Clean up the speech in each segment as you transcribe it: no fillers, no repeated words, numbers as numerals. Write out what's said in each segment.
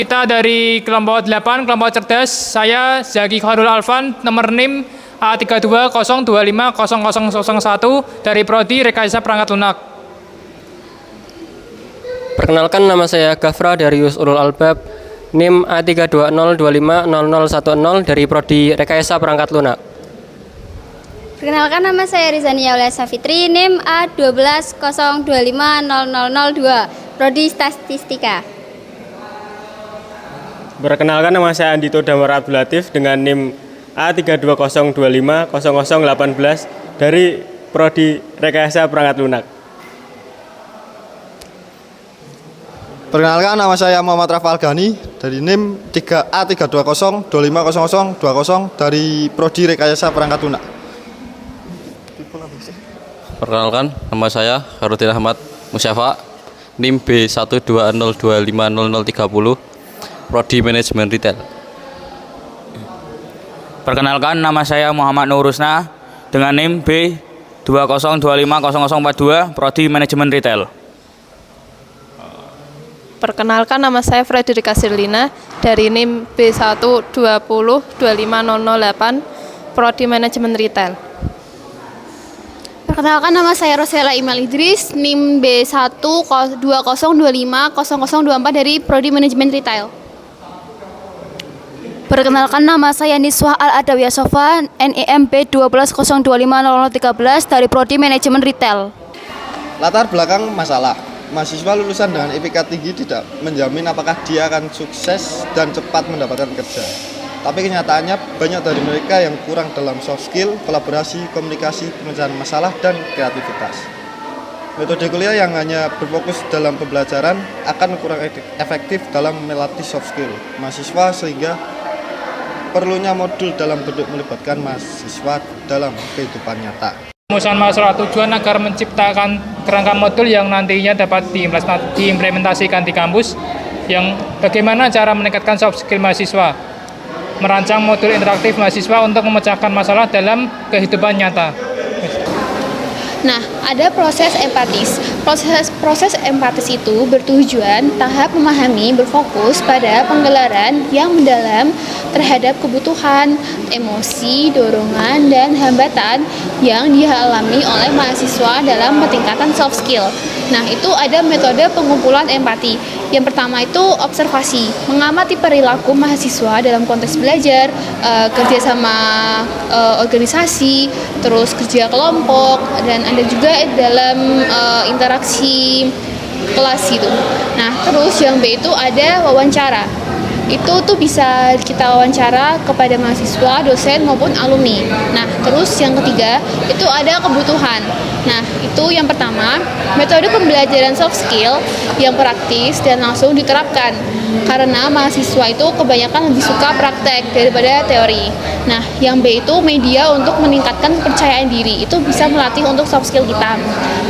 Kita dari kelompok 8, kelompok cerdas, saya Zaki Khairul Alfan, nomor NIM A3202500001 dari Prodi Rekayasa Perangkat Lunak. Perkenalkan, nama saya Gafra dari Ulul Albab, NIM A3202500010 dari Prodi Rekayasa Perangkat Lunak. Perkenalkan, nama saya Rizania Aulia Safitri, NIM A120250002, Prodi Statistika. Perkenalkan, nama saya Andito Damar Abdul Latif dengan NIM A3202500018 dari Prodi Rekayasa Perangkat Lunak. Perkenalkan, nama saya Muhammad Rafael Ghani dari NIM A320250020 dari Prodi Rekayasa Perangkat Lunak. Perkenalkan, nama saya Harudin Ahmad Musyafa, NIM B120250030, Prodi Manajemen Retail. Perkenalkan, nama saya Muhammad Nurusna dengan NIM B202500042, Prodi Manajemen Retail. Perkenalkan, nama saya Frederika Sirlina dari NIM B120250008, Prodi Manajemen Retail. Perkenalkan, nama saya Rosela Imal Idris, NIM B120250024 dari Prodi Manajemen Retail. Perkenalkan, nama saya Niswah Al-Adawiyah Sofa, NIM B120250013 dari Prodi Manajemen Retail. Latar belakang masalah. Mahasiswa lulusan dengan IPK tinggi tidak menjamin apakah dia akan sukses dan cepat mendapatkan kerja. Tapi kenyataannya banyak dari mereka yang kurang dalam soft skill, kolaborasi, komunikasi, pemecahan masalah, dan kreativitas. Metode kuliah yang hanya berfokus dalam pembelajaran akan kurang efektif dalam melatih soft skill mahasiswa, sehingga perlunya modul dalam bentuk melibatkan mahasiswa dalam kehidupan nyata. Rumusan masalah tujuan agar menciptakan kerangka modul yang nantinya dapat diimplementasikan di kampus, yang bagaimana cara meningkatkan soft skill mahasiswa, merancang modul interaktif mahasiswa untuk memecahkan masalah dalam kehidupan nyata. Nah, ada proses empatis. Proses empatis itu bertujuan tahap memahami, berfokus pada penggelaran yang mendalam terhadap kebutuhan, emosi, dorongan, dan hambatan yang dialami oleh mahasiswa dalam peningkatan soft skill. Nah, itu ada metode pengumpulan empati. Yang pertama itu observasi, mengamati perilaku mahasiswa dalam konteks belajar, kerja sama organisasi, terus kerja kelompok, dan ada juga dalam interaksi kelas gitu. Nah, terus yang B itu ada wawancara. Itu tuh bisa kita wawancara kepada mahasiswa, dosen maupun alumni. Nah, terus yang ketiga itu ada kebutuhan. Nah, itu yang pertama, metode pembelajaran soft skill yang praktis dan langsung diterapkan. Karena mahasiswa itu kebanyakan lebih suka praktek daripada teori. Nah, yang B itu media untuk meningkatkan kepercayaan diri. Itu bisa melatih untuk soft skill kita.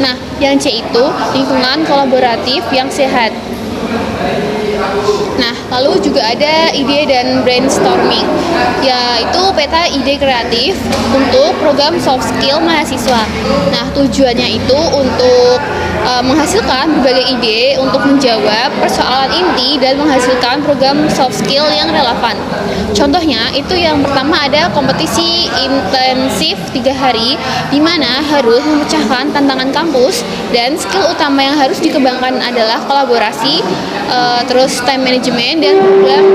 Nah, yang C itu lingkungan kolaboratif yang sehat. Nah, lalu juga ada ide dan brainstorming, yaitu peta ide kreatif untuk program soft skill mahasiswa. Nah, tujuannya itu untuk menghasilkan berbagai ide untuk menjawab persoalan inti dan menghasilkan program soft skill yang relevan. Contohnya itu yang pertama ada kompetisi intensif 3 hari, di mana harus memecahkan tantangan kampus, dan skill utama yang harus dikembangkan adalah kolaborasi, terus time management, dan problem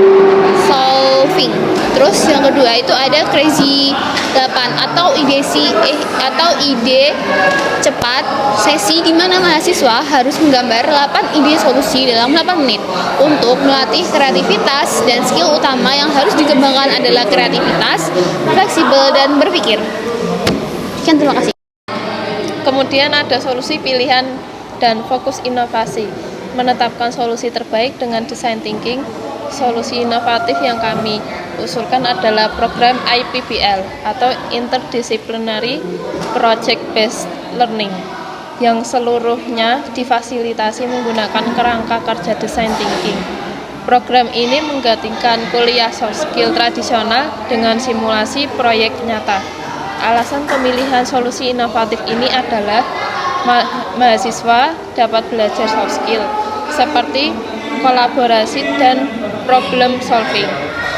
solving. Terus yang kedua itu ada Crazy 8 atau ide cepat sesi, di mana mahasiswa harus menggambar 8 ide solusi dalam 8 menit. Untuk melatih kreativitas, dan skill utama yang harus dikembangkan adalah kreativitas, fleksibel, dan berpikir. Sekian, terima kasih. Kemudian ada solusi pilihan dan fokus inovasi. Menetapkan solusi terbaik dengan design thinking. Solusi inovatif yang kami usulkan adalah program IPBL atau Interdisciplinary Project Based Learning, yang seluruhnya difasilitasi menggunakan kerangka kerja design thinking. Program ini menggantikan kuliah soft skill tradisional dengan simulasi proyek nyata. Alasan pemilihan solusi inovatif ini adalah mahasiswa dapat belajar soft skill seperti kolaborasi dan problem solving.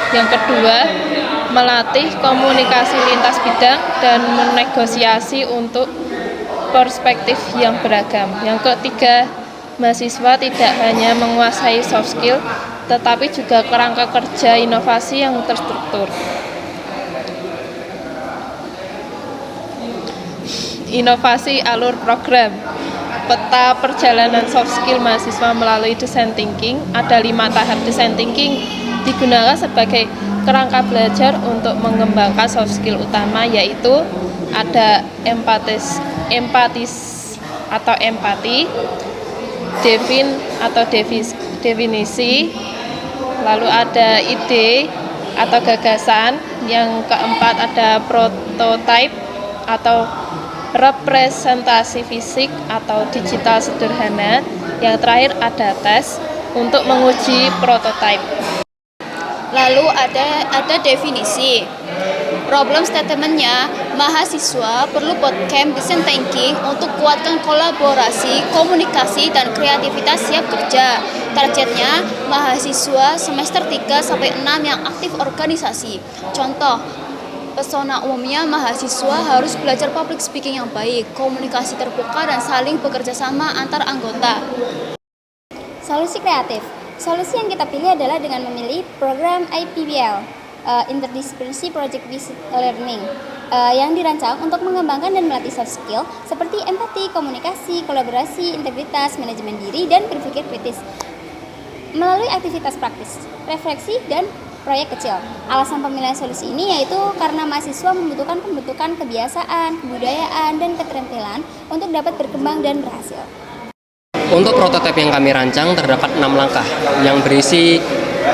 Yang kedua, melatih komunikasi lintas bidang dan menegosiasi untuk perspektif yang beragam. Yang ketiga, mahasiswa tidak hanya menguasai soft skill, tetapi juga kerangka kerja inovasi yang terstruktur. Inovasi alur program. Peta perjalanan soft skill mahasiswa melalui design thinking. Ada 5 tahap design thinking digunakan sebagai kerangka belajar untuk mengembangkan soft skill utama, yaitu ada empatis atau empati, definisi, lalu ada ide atau gagasan, yang keempat ada prototype atau representasi fisik atau digital sederhana, yang terakhir ada tes untuk menguji prototype. Lalu ada definisi. Problem statement-nya, mahasiswa perlu bootcamp design thinking untuk kuatkan kolaborasi, komunikasi, dan kreativitas siap kerja. Targetnya, mahasiswa semester 3 sampai 6 yang aktif organisasi. Contoh, pesona umumnya mahasiswa harus belajar public speaking yang baik, komunikasi terbuka, dan saling bekerja sama antar anggota. Solusi kreatif. Solusi yang kita pilih adalah dengan memilih program IPBL, Interdisciplinary Project Based Learning, yang dirancang untuk mengembangkan dan melatih soft skill seperti empati, komunikasi, kolaborasi, integritas, manajemen diri, dan berpikir kritis melalui aktivitas praktis, refleksi, dan proyek kecil. Alasan pemilihan solusi ini yaitu karena mahasiswa membutuhkan pembentukan kebiasaan, kebudayaan, dan keterampilan untuk dapat berkembang dan berhasil. Untuk prototipe yang kami rancang terdapat 6 langkah yang berisi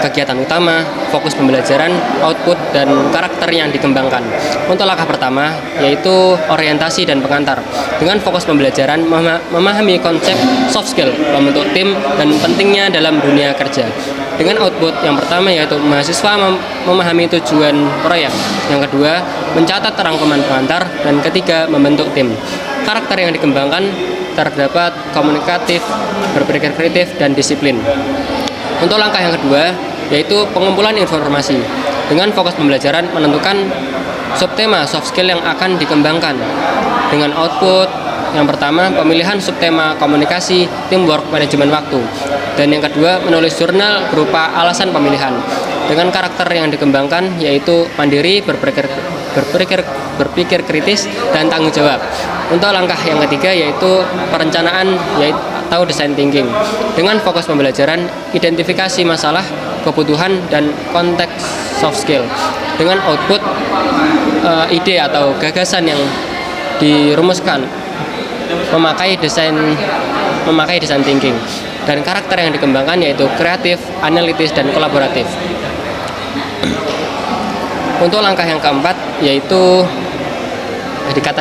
kegiatan utama, fokus pembelajaran, output, dan karakter yang dikembangkan. Untuk langkah pertama yaitu orientasi dan pengantar. Dengan fokus pembelajaran, memahami konsep soft skill, membentuk tim, dan pentingnya dalam dunia kerja. Dengan output yang pertama yaitu mahasiswa memahami tujuan proyek. Yang kedua, mencatat rangkuman pengantar, dan ketiga, membentuk tim. Karakter yang dikembangkan terdapat komunikatif, berpikir kritis, dan disiplin. Untuk langkah yang kedua yaitu pengumpulan informasi. Dengan fokus pembelajaran menentukan subtema soft skill yang akan dikembangkan. Dengan output yang pertama pemilihan subtema komunikasi, teamwork, manajemen waktu. Dan yang kedua menulis jurnal berupa alasan pemilihan. Dengan karakter yang dikembangkan yaitu mandiri, berpikir kritis, dan tanggung jawab. Untuk langkah yang ketiga yaitu perencanaan atau design thinking. Dengan fokus pembelajaran, identifikasi masalah, kebutuhan, dan konteks soft skill. Dengan output ide atau gagasan yang dirumuskan memakai design thinking. Dan karakter yang dikembangkan yaitu kreatif, analitis, dan kolaboratif. Untuk langkah yang keempat yaitu dikat.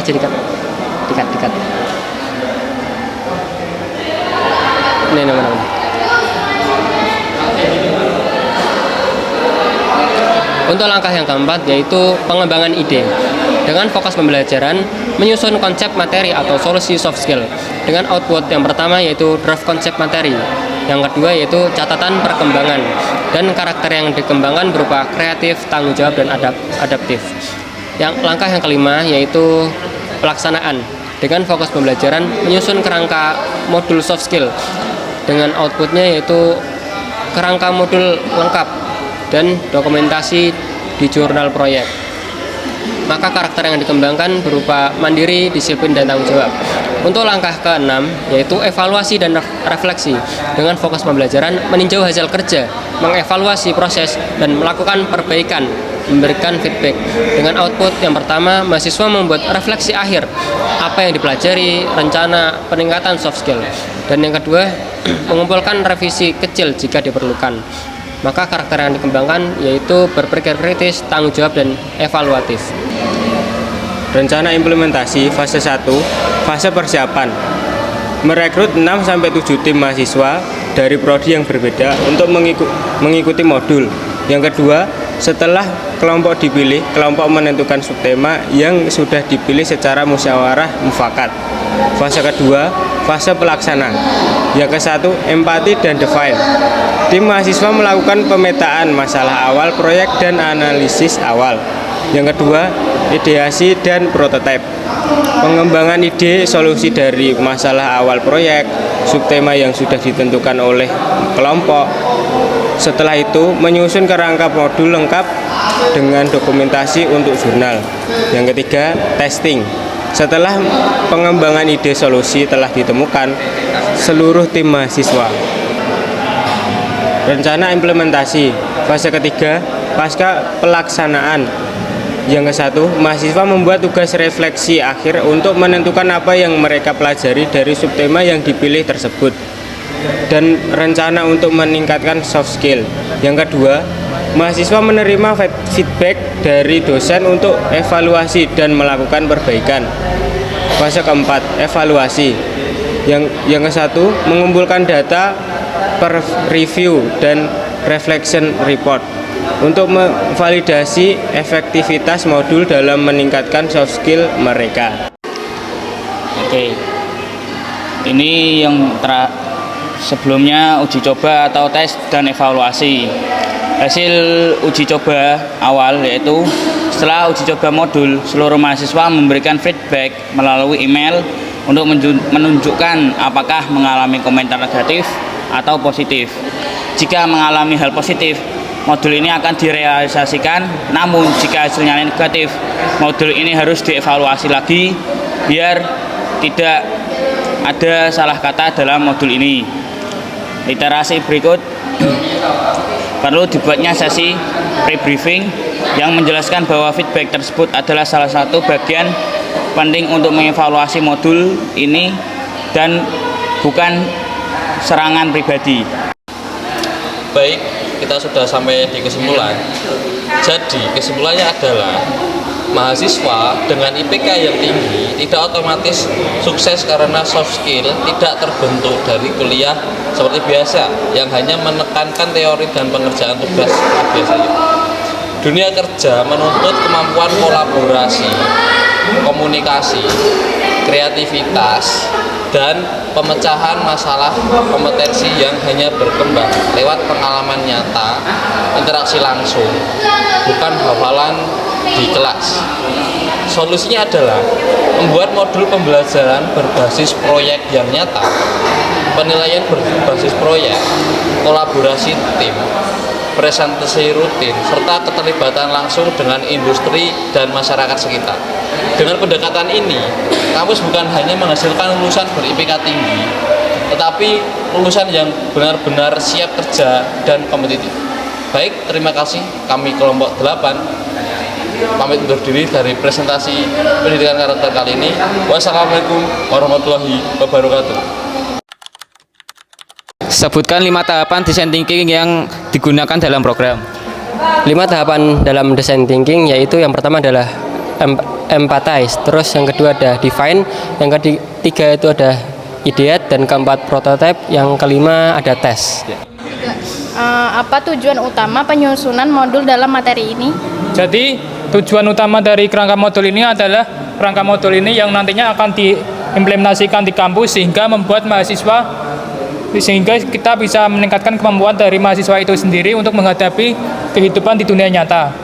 Ini nama. Untuk langkah yang keempat yaitu pengembangan ide. Dengan fokus pembelajaran, menyusun konsep materi atau solusi soft skill. Dengan output yang pertama yaitu draft konsep materi. Yang kedua yaitu catatan perkembangan. Dan karakter yang dikembangkan berupa kreatif, tanggung jawab, dan adaptif. Langkah yang kelima yaitu pelaksanaan. Dengan fokus pembelajaran, menyusun kerangka modul soft skill. Dengan outputnya yaitu kerangka modul lengkap dan dokumentasi di jurnal proyek. Maka karakter yang dikembangkan berupa mandiri, disiplin, dan tanggung jawab. Untuk langkah ke-6 yaitu evaluasi dan refleksi. Dengan fokus pembelajaran, meninjau hasil kerja, mengevaluasi proses, dan melakukan perbaikan, memberikan feedback. Dengan output yang pertama, mahasiswa membuat refleksi akhir apa yang dipelajari, rencana peningkatan soft skill. Dan yang kedua, mengumpulkan revisi kecil jika diperlukan. Maka karakter yang dikembangkan yaitu berpikir kritis, tanggung jawab, dan evaluatif. Rencana implementasi fase 1, fase persiapan. Merekrut 6-7 tim mahasiswa dari prodi yang berbeda untuk mengikuti modul. Yang kedua, setelah kelompok dipilih, kelompok menentukan subtema yang sudah dipilih secara musyawarah mufakat. Fase kedua, fase pelaksanaan. Yang ke-1, empati dan define. Tim mahasiswa melakukan pemetaan masalah awal proyek dan analisis awal. Yang kedua, ideasi dan prototipe. Pengembangan ide solusi dari masalah awal proyek, subtema yang sudah ditentukan oleh kelompok. Setelah itu, menyusun kerangka modul lengkap dengan dokumentasi untuk jurnal. Yang ketiga, testing. Setelah pengembangan ide solusi telah ditemukan, seluruh tim mahasiswa. Rencana implementasi. Fase ketiga, pasca pelaksanaan. Yang ke-1, mahasiswa membuat tugas refleksi akhir untuk menentukan apa yang mereka pelajari dari subtema yang dipilih tersebut dan rencana untuk meningkatkan soft skill. Yang kedua, mahasiswa menerima feedback dari dosen untuk evaluasi dan melakukan perbaikan. Fase keempat, evaluasi. Yang ke-1, mengumpulkan data per review dan reflection report untuk memvalidasi efektivitas modul dalam meningkatkan soft skill mereka. Oke, ini yang sebelumnya uji coba atau tes dan evaluasi. Hasil uji coba awal yaitu setelah uji coba modul, seluruh mahasiswa memberikan feedback melalui email untuk menunjukkan apakah mengalami komentar negatif atau positif. Jika mengalami hal positif, modul ini akan direalisasikan, namun jika hasilnya negatif, modul ini harus dievaluasi lagi biar tidak ada salah kata dalam modul ini. Literasi berikut perlu dibuatnya sesi pre-briefing yang menjelaskan bahwa feedback tersebut adalah salah satu bagian penting untuk mengevaluasi modul ini dan bukan serangan pribadi. Baik, kita sudah sampai di kesimpulan. Jadi kesimpulannya adalah mahasiswa dengan IPK yang tinggi tidak otomatis sukses karena soft skill tidak terbentuk dari kuliah seperti biasa yang hanya menekankan teori dan pengerjaan tugas biasanya. Dunia kerja menuntut kemampuan kolaborasi, komunikasi, kreativitas, dan pemecahan masalah kompetensi yang hanya berkembang lewat pengalaman nyata, interaksi langsung, bukan hafalan di kelas. Solusinya adalah membuat modul pembelajaran berbasis proyek yang nyata, penilaian berbasis proyek, kolaborasi tim, presentasi rutin, serta keterlibatan langsung dengan industri dan masyarakat sekitar. Dengan pendekatan ini, kampus bukan hanya menghasilkan lulusan ber-IPK tinggi, tetapi lulusan yang benar-benar siap kerja dan kompetitif. Baik, terima kasih. Kami kelompok 8 pamit undur diri dari presentasi pendidikan karakter kali ini. Wassalamualaikum warahmatullahi wabarakatuh. Sebutkan 5 tahapan design thinking yang digunakan dalam program. 5 tahapan dalam design thinking yaitu yang pertama adalah empathize, terus yang kedua ada define, yang ketiga itu ada ideate, dan keempat prototype, yang kelima ada tes. Apa tujuan utama penyusunan modul dalam materi ini? Jadi tujuan utama dari kerangka modul ini adalah kerangka modul ini yang nantinya akan diimplementasikan di kampus sehingga kita bisa meningkatkan kemampuan dari mahasiswa itu sendiri untuk menghadapi kehidupan di dunia nyata.